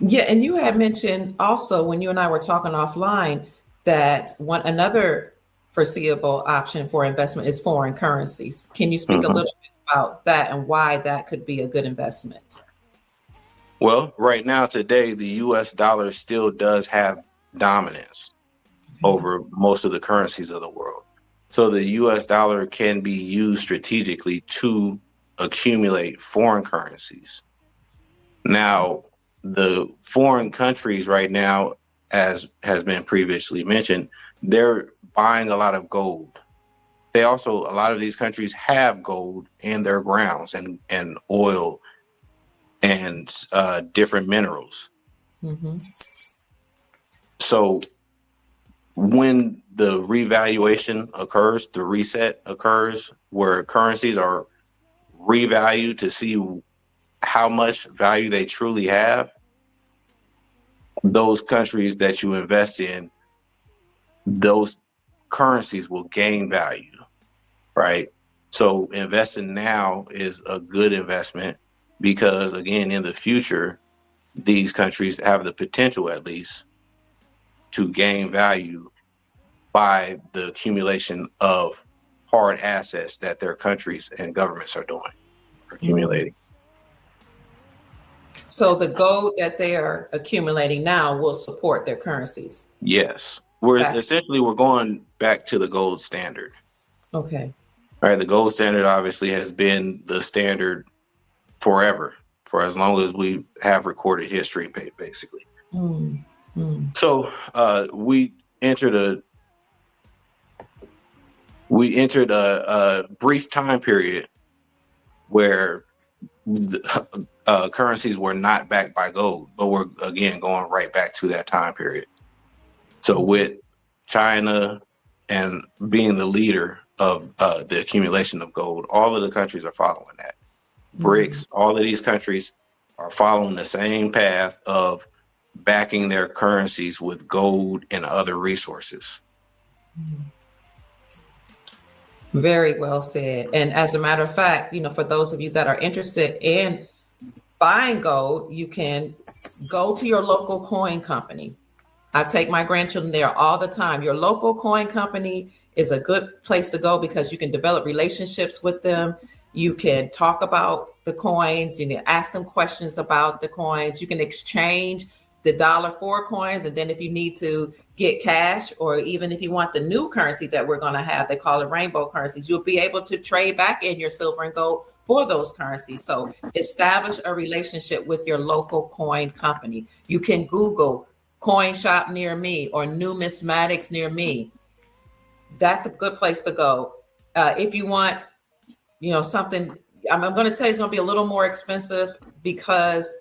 Yeah, and you had mentioned also when you and I were talking offline that another foreseeable option for investment is foreign currencies. Can you speak a Mhm. little bit about that and why that could be a good investment? Well, right now, today, the US dollar still does have dominance Okay. over most of the currencies of the world. So the US dollar can be used strategically to accumulate foreign currencies. Now, the foreign countries right now, as has been previously mentioned, they're buying a lot of gold. They also, a lot of these countries have gold in their grounds and oil and different minerals. Hmm. So when the revaluation occurs, the reset occurs where currencies are revalued to see how much value they truly have, those countries that you invest in, those currencies will gain value, right? So investing now is a good investment because, again, in the future, these countries have the potential, at least, to gain value by the accumulation of hard assets that their countries and governments are doing, Mm. accumulating. So the gold that they are accumulating now will support their currencies. Yes. We're Back. essentially we're going back to the gold standard. Okay. Right. The gold standard obviously has been the standard forever, for as long as we have recorded history, basically. Mm. Mm. So entered a we entered a brief time period where currencies were not backed by gold, but we're again going right back to that time period. So Okay. with China and being the leader of the accumulation of gold, all of the countries are following that. Mm. BRICS, all of these countries are following the same path of backing their currencies with gold and other resources. Very well said. And as a matter of fact, for those of you that are interested in buying gold, you can go to your local coin company. I take my grandchildren there all the time. Your local coin company is a good place to go because you can develop relationships with them. You can talk about the coins. You can ask them questions about the coins. You can exchange the dollar for coins. And then if you need to get cash, or even if you want the new currency that we're going to have, they call it rainbow currencies, you'll be able to trade back in your silver and gold for those currencies. So establish a relationship with your local coin company. You can Google coin shop near me or numismatics near me. That's a good place to go. If you want, something, I'm going to tell you it's going to be a little more expensive because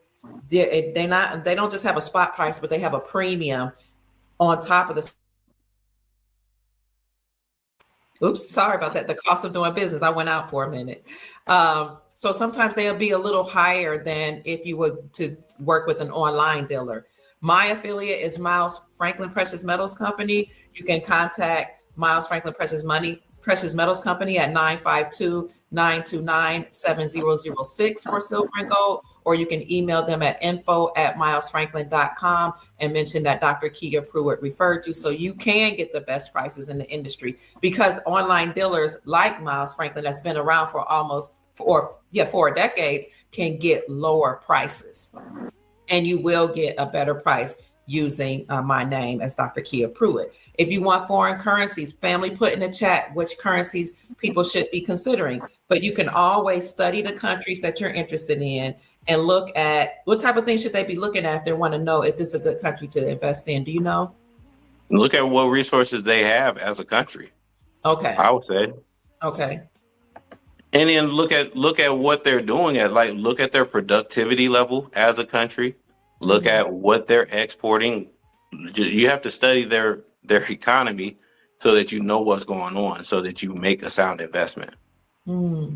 they don't just have a spot price, but they have a premium on top of the. Oops, sorry about that. The cost of doing business. I went out for a minute. So sometimes they'll be a little higher than if you were to work with an online dealer. My affiliate is Miles Franklin Precious Metals Company. You can contact Miles Franklin Precious Metals Company at 952-929-7006 for silver and gold, or you can email them at info@milesfranklin.com and mention that Dr. Kia Pruitt referred you, so you can get the best prices in the industry, because online dealers like Miles Franklin, that's been around for almost 4 decades, can get lower prices, and you will get a better price using my name as Dr. Kia Pruitt. If you want foreign currencies, family, put in the chat which currencies people should be considering. But you can always study the countries that you're interested in and look at what type of things should they be looking at if they want to know if this is a good country to invest in. Do you know? Look at what resources they have as a country, Okay. I would say. Okay. And then look at what they're doing look at their productivity level as a country. Look Mm, at what they're exporting. You have to study their economy so that you know what's going on, so that you make a sound investment. mm,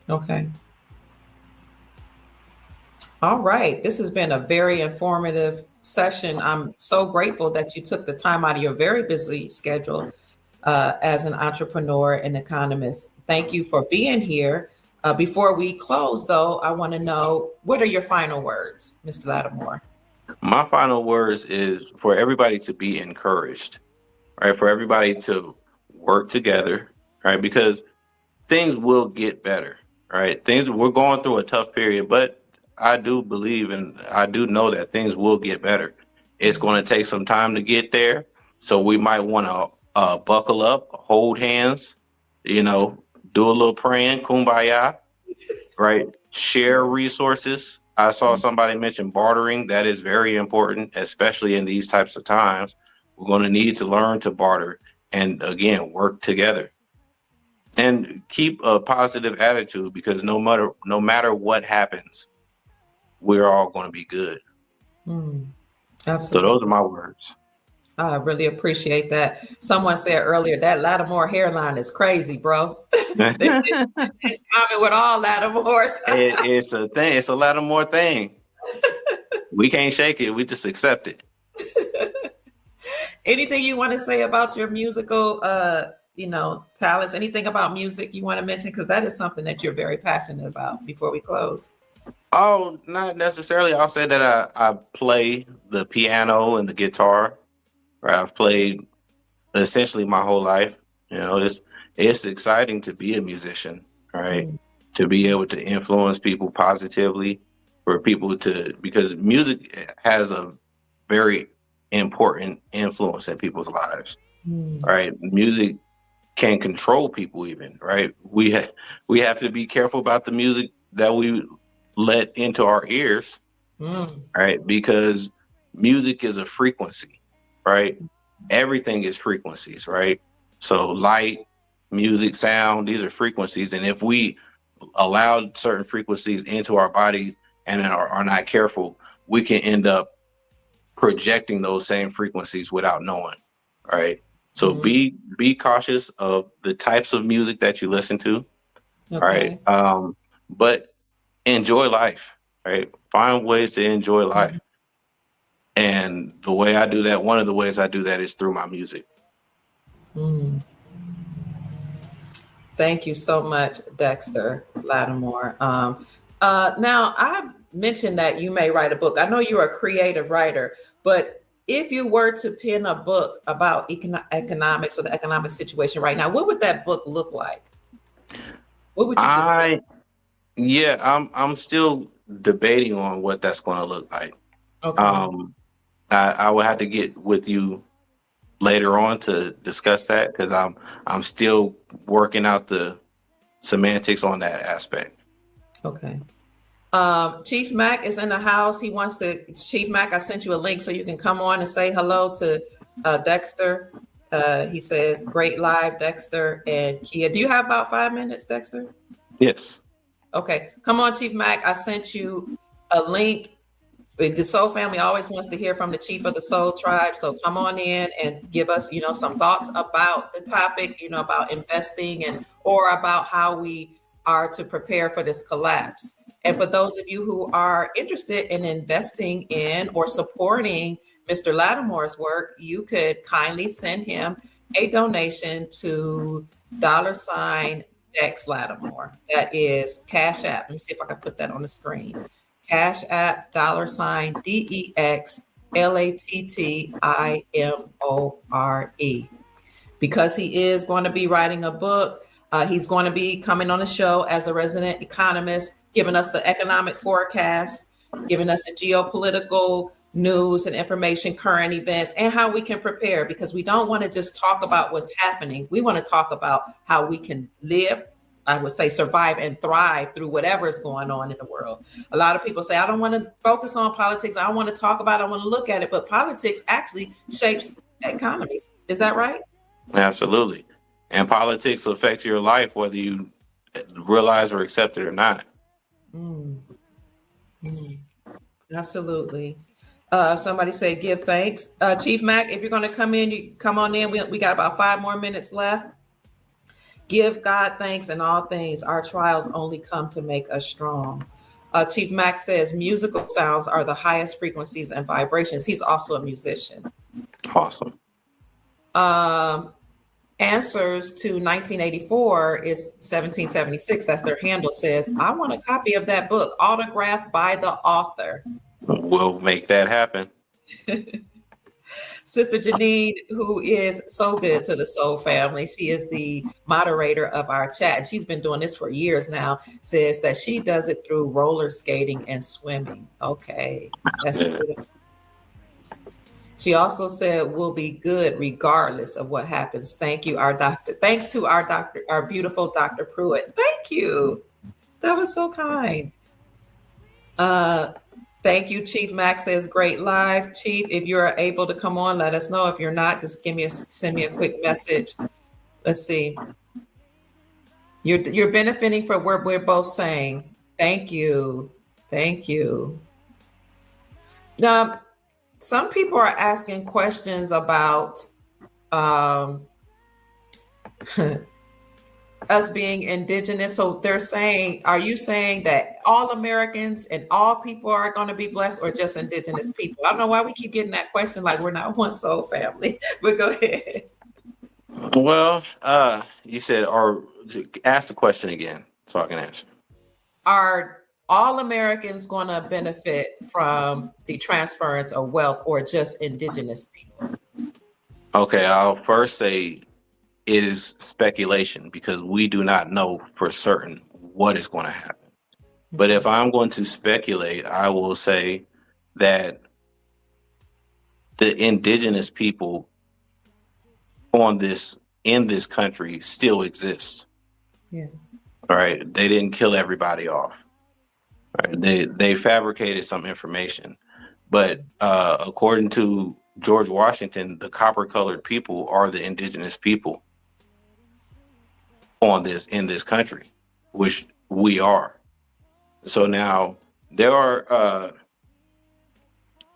okay. All right. This has been a very informative session. I'm so grateful that you took the time out of your very busy schedule as an entrepreneur and economist. Thank you for being here. Before we close, though, I want to know, what are your final words, Mr. Lattimore? My final words is for everybody to be encouraged, right? For everybody to work together, right? Because things will get better, right? Things we're going through a tough period, but I do believe and I do know that things will get better. It's going to take some time to get there, so we might want to buckle up, hold hands, you know, do a little praying, kumbaya, right? Share resources. I saw somebody mention bartering. That is very important, especially in these types of times. We're going to need to learn to barter and again work together and keep a positive attitude because no matter what happens, we're all going to be good. Mm, So those are absolutely. my words. I really appreciate that. Someone said earlier that Lattimore hairline is crazy, bro. They said it's common with all Lattimores. It's a thing. It's a lot of more thing. We can't shake it. We just accept it. Anything you want to say about your musical, talents? Anything about music you want to mention? Because that is something that you're very passionate about. Before we close. Oh, not necessarily. I'll say that I play the piano and the guitar. Right, I've played essentially my whole life. It's exciting to be a musician, right? Mm, To be able to influence people positively, for people to because music has a very important influence in people's lives, mm, right? Music can control people even, right? We have to be careful about the music that we let into our ears, mm, right? Because music is a frequency, right? Everything is frequencies, right? So light, music, sound, these are frequencies. And if we allow certain frequencies into our bodies and are not careful, we can end up projecting those same frequencies without knowing, right? So mm. be cautious of the types of music that you listen to, right? Okay. But enjoy life, right? Find ways to enjoy life. And the way I do that, one of the ways I do that is through my music. Mm. Thank you so much, Dexter Lattimore. Now, I mentioned that you may write a book. I know you're a creative writer, but if you were to pen a book about economics or the economic situation right now, what would that book look like? What would you discuss? I Yeah, I'm still debating on what that's going to look like. Okay. Um, I will have to get with you later on to discuss that because I'm still working out the semantics on that aspect. Okay. Chief Mac is in the house. He wants to, Chief Mac, I sent you a link so you can come on and say hello to Dexter. He says, great live, Dexter and Kia. Do you have about 5 minutes, Dexter? Yes. Okay, come on, Chief Mac. I sent you a link. The Soul family always wants to hear from the chief of the Soul tribe. So come on in and give us, some thoughts about the topic, about investing and or about how we are to prepare for this collapse. And for those of you who are interested in investing in or supporting Mr. Lattimore's work, you could kindly send him a donation to $ Dex Lattimore. That is Cash App. Let me see if I can put that on the screen. Cash App $DEXLATTIMORE. Because he is going to be writing a book, he's going to be coming on the show as a resident economist, giving us the economic forecast, giving us the geopolitical news and information, current events, and how we can prepare. Because we don't want to just talk about what's happening. We want to talk about how we can live, I would say survive and thrive through whatever is going on in the world. A lot of people say, I don't want to focus on politics. I don't want to talk about it. I want to look at it. But politics actually shapes economies. Is that right? Absolutely. And politics affects your life whether you realize or accept it or not. Mm, mm, absolutely. Somebody say give thanks. Chief Mac, if you're going to come in, you come on in. We got about 5 more minutes left. Give God thanks in all things. Our trials only come to make us strong. Chief Mac says musical sounds are the highest frequencies and vibrations. He's also a musician. Awesome. Um, Answers to 1984 is 1776. That's their handle. Says, I want a copy of that book, autographed by the author. We'll make that happen. Sister Janine, who is so good to the Soul family, she is the moderator of our chat, and she's been doing this for years now, says that she does it through roller skating and swimming. Okay, that's Yeah. beautiful. She also said we'll be good regardless of what happens. Thank you, our doctor. Thanks to our doctor, our beautiful Dr. Pruitt. Thank you. That was so kind. Thank you, Chief Max says great live. Chief, if you're able to come on, let us know. If you're not, just send me a quick message. Let's see. You're benefiting from what we're both saying. Thank you. Thank you. Now, some people are asking questions about um, us being indigenous. So they're saying, are you saying that all Americans and all people are going to be blessed, or just indigenous people? I don't know why we keep getting that question like we're not one soul family, but go ahead. Well, you said, or ask the question again so I can answer. Are all Americans going to benefit from the transference of wealth, or just indigenous people? Okay, I'll first say it is speculation because we do not know for certain what is going to happen. But if I'm going to speculate, I will say that the indigenous people in this country still exist. Yeah. All right. They didn't kill everybody off. Right? They fabricated some information. But according to George Washington, the copper colored people are the indigenous people in this country, which we are. So now there are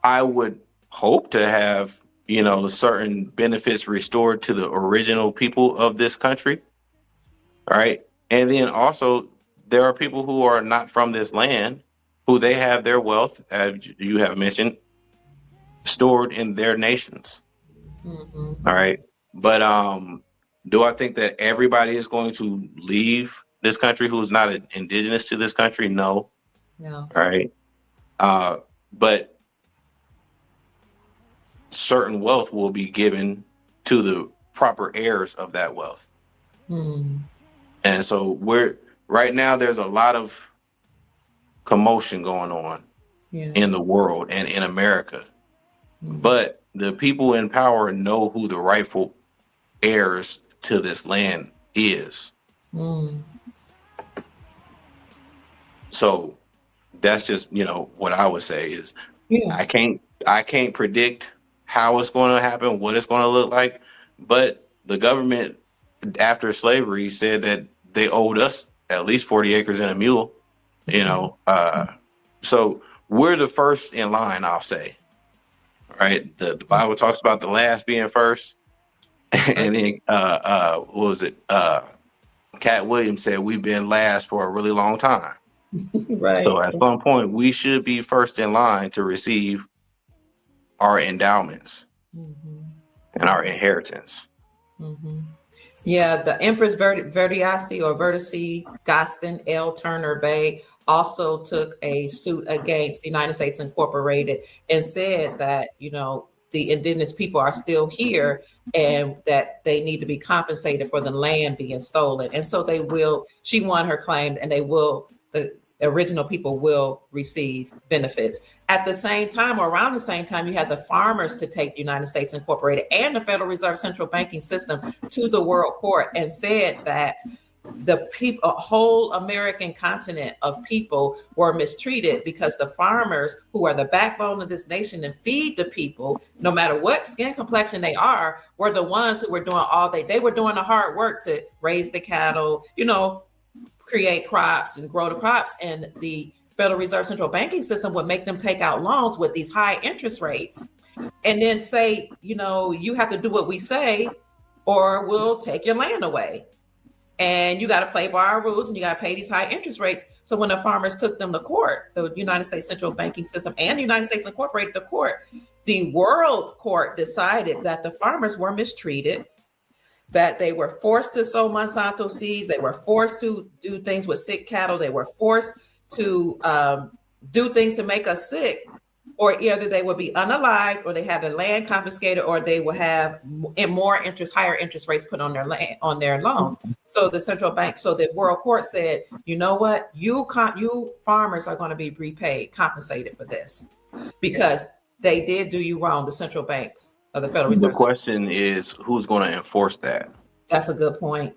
I would hope to have, certain benefits restored to the original people of this country. All right. And then also there are people who are not from this land who they have their wealth, as you have mentioned, stored in their nations. Mm-hmm. All right. But do I think that everybody is going to leave this country who is not indigenous to this country? No. No. All right. But certain wealth will be given to the proper heirs of that wealth. Mm. And so right now there's a lot of commotion going on in the world and in America. But the people in power know who the rightful heirs to this land is. Mm. So that's just, what I would say is Yeah. I can't predict how it's going to happen, what it's going to look like, but the government after slavery said that they owed us at least 40 acres and a mule, so we're the first in line, I'll say. Right. The Bible talks about the last being first. And then what was it? Cat Williams said we've been last for a really long time. Right. So at some point we should be first in line to receive our endowments and our inheritance. Yeah, the Empress Verdiasi or Vertice Gaston L. Turner Bay also took a suit against the United States Incorporated and said that, the indigenous people are still here and that they need to be compensated for the land being stolen. And so she won her claim, and the original people will receive benefits. At the same time, or around the same time, you had the farmers to take the United States Incorporated and the Federal Reserve Central Banking System to the World Court and said that the people, a whole American continent of people were mistreated because the farmers, who are the backbone of this nation and feed the people, no matter what skin complexion they are, were the ones who were doing they were doing the hard work to raise the cattle, create crops and grow the crops. And the Federal Reserve Central Banking System would make them take out loans with these high interest rates and then say, you have to do what we say or we'll take your land away. And you got to play by our rules and you got to pay these high interest rates. So when the farmers took them to court, the United States Central Banking System and the United States Incorporated to court, the World Court decided that the farmers were mistreated, that they were forced to sow Monsanto seeds, they were forced to do things with sick cattle, they were forced to do things to make us sick. or either they would be unalived, or they had their land confiscated, or they will have higher interest rates put on their land, on their loans. So the central bank, so the World Court said, you know what, you farmers are going to be repaid, compensated for this, because they did do you wrong. The central banks of the Federal The Reserve. question is, who's going to enforce that? That's a good point.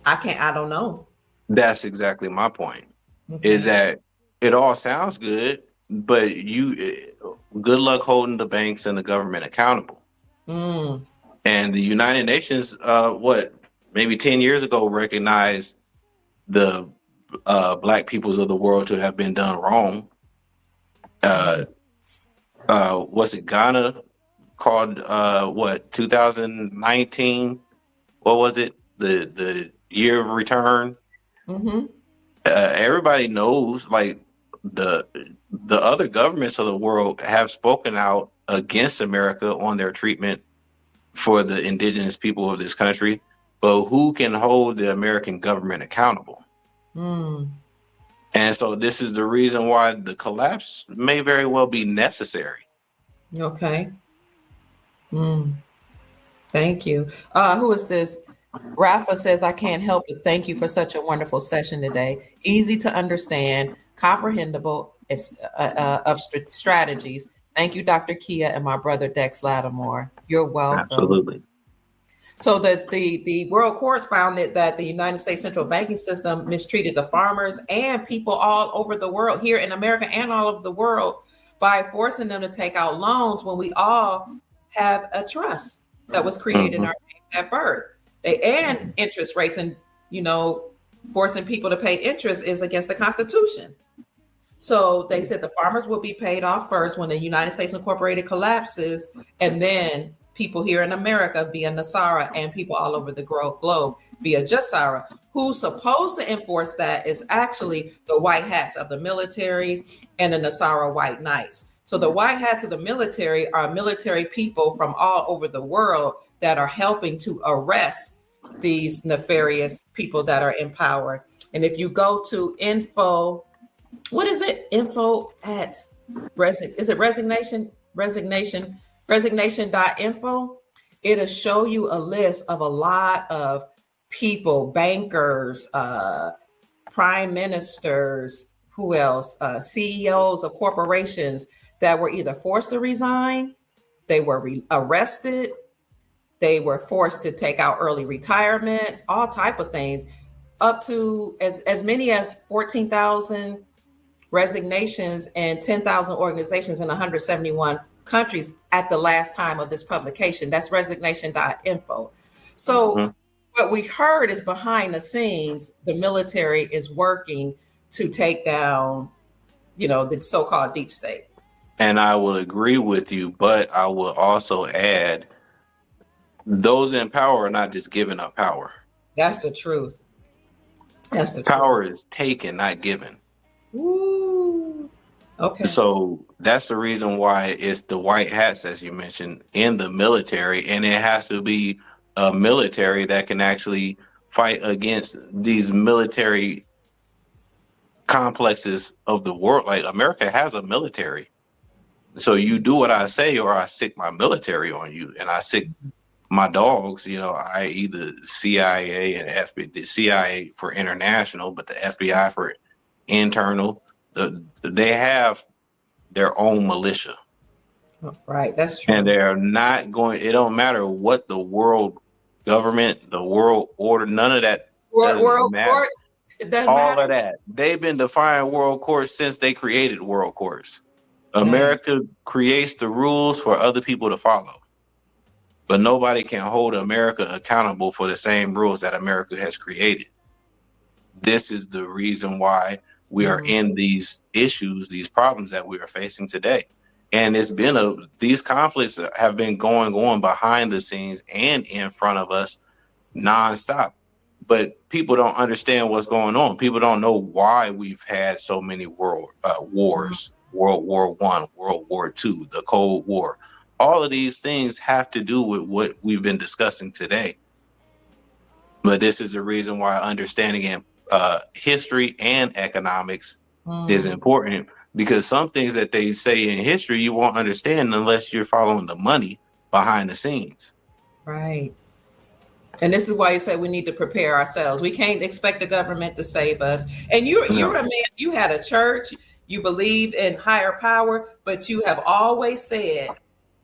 I don't know. That's exactly my point. Okay. Is that it all sounds good, but good luck holding the banks and the government accountable. Mm. And the United Nations, maybe 10 years ago, recognized the black peoples of the world to have been done wrong. Was it Ghana called 2019? What was it? The year of return. Mm-hmm. Everybody knows, like, the other governments of the world have spoken out against America on their treatment for the indigenous people of this country, but who can hold the American government accountable? Mm. And so this is the reason why the collapse may very well be necessary. Okay. Thank you. Who is this? Rafa says, I can't help but thank you for such a wonderful session today. Easy to understand, comprehensible strategies. Thank you, Dr. Kia, and my brother Dex Lattimore. You're welcome. Absolutely. So the World Courts found that the United States central banking system mistreated the farmers and people all over the world, here in America and all over the world, by forcing them to take out loans when we all have a trust that was created in our at birth. And interest rates, and forcing people to pay interest is against the Constitution. So they said the farmers will be paid off first when the United States Incorporated collapses, and then people here in America via NASARA, and people all over the globe via JSARA. Who's supposed to enforce that is actually the white hats of the military and the NASARA white knights. So the white hats of the military are military people from all over the world that are helping to arrest these nefarious people that are in power. And if you go to info, what is it? Info at resignation.info. It'll show you a list of a lot of people, bankers, prime ministers, who else? CEOs of corporations that were either forced to resign, they were arrested, they were forced to take out early retirements, all type of things, up to as many as 14,000 resignations and 10,000 organizations in 171 countries at the last time of this publication. That's resignation.info. So what we heard is, behind the scenes, the military is working to take down, the so-called deep state. And I will agree with you, but I will also add, those in power are not just giving up power. That's the truth. Power is taken, not given. Ooh. Okay. So that's the reason why it's the white hats, as you mentioned, in the military, and it has to be a military that can actually fight against these military complexes of the world. Like, America has a military. So you do what I say, or I sick my military on you, and I sick my dogs, i.e. the CIA and FBI, the CIA for international, but the FBI for internal. They have their own militia. Right, that's true. And they're not going, it don't matter what the world government, the world order, none of that. World courts, it doesn't matter. Of that. They've been defying world courts since they created world courts. America creates the rules for other people to follow, but nobody can hold America accountable for the same rules that America has created. This is the reason why we are in these issues, these problems that we are facing today. And it's been these conflicts have been going on behind the scenes and in front of us nonstop. But people don't understand what's going on. People don't know why we've had so many wars. World War I, World War II, the Cold War. All of these things have to do with what we've been discussing today. But this is the reason why understanding history and economics is important, because some things that they say in history you won't understand unless you're following the money behind the scenes. Right. And this is why you say we need to prepare ourselves. We can't expect the government to save us. And you're a man, you had a church, you believed in higher power, but you have always said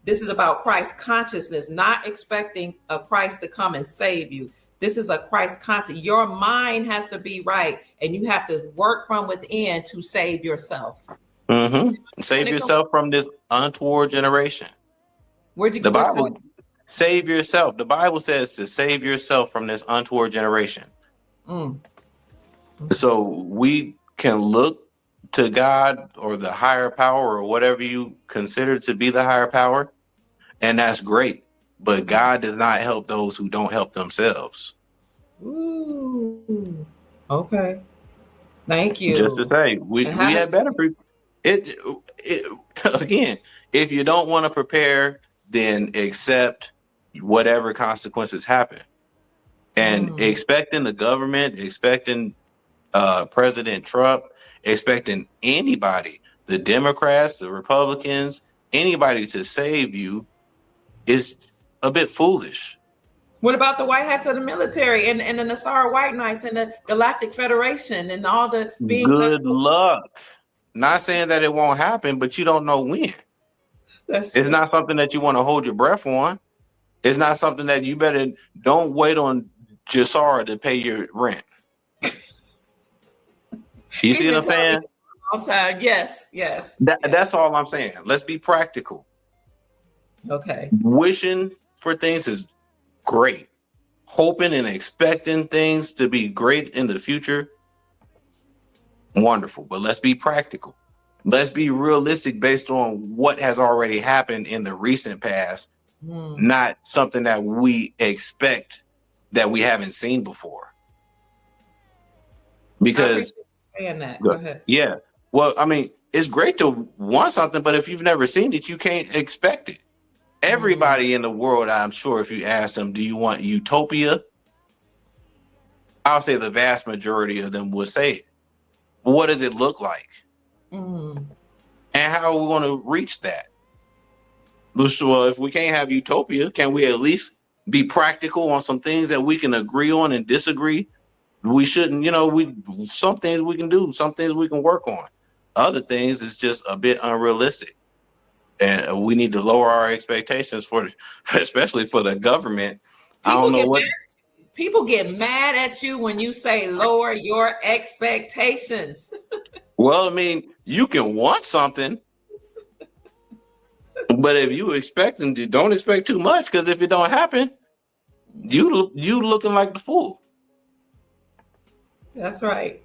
this is about Christ consciousness, not expecting a Christ to come and save you. This is a Christ conscious. Your mind has to be right, and you have to work from within to save yourself. Save yourself from this untoward generation. Where'd you The get this? Bible, save yourself. The Bible says to save yourself from this untoward generation. So we can look to God or the higher power or whatever you consider to be the higher power, and that's great. But God does not help those who don't help themselves. Ooh. Okay. Thank you. Just to say, we had better. It again. If you don't want to prepare, then accept whatever consequences happen, and expecting the government, expecting President Trump, expecting anybody, the Democrats, the Republicans, anybody to save you is a bit foolish. What about the white hats of the military and the Nassau White Knights and the Galactic Federation and all the beings? Good luck. Not saying that it won't happen, but you don't know when. It's not something that you want to hold your breath on. It's not something that you don't wait on Jasara to pay your rent. You see what I'm saying? All time. Yes. That's all I'm saying. Let's be practical. Okay. Wishing for things is great. Hoping and expecting things to be great in the future, wonderful. But let's be practical. Let's be realistic based on what has already happened in the recent past, not something that we expect that we haven't seen before. Because Go ahead. Yeah. Well, I mean, it's great to want something, but if you've never seen it, you can't expect it. Everybody in the world, I'm sure, if you ask them, do you want utopia? I'll say the vast majority of them would say it. But what does it look like? And how are we going to reach that? So if we can't have utopia, can we at least be practical on some things that we can agree on and disagree? We shouldn't, some things we can do, some things we can work on. Other things is just a bit unrealistic. And we need to lower our expectations especially for the government. People get mad at you when you say lower your expectations. Well, I mean, you can want something, but if you expecting to, don't expect too much, because if it don't happen, you looking like the fool. That's right.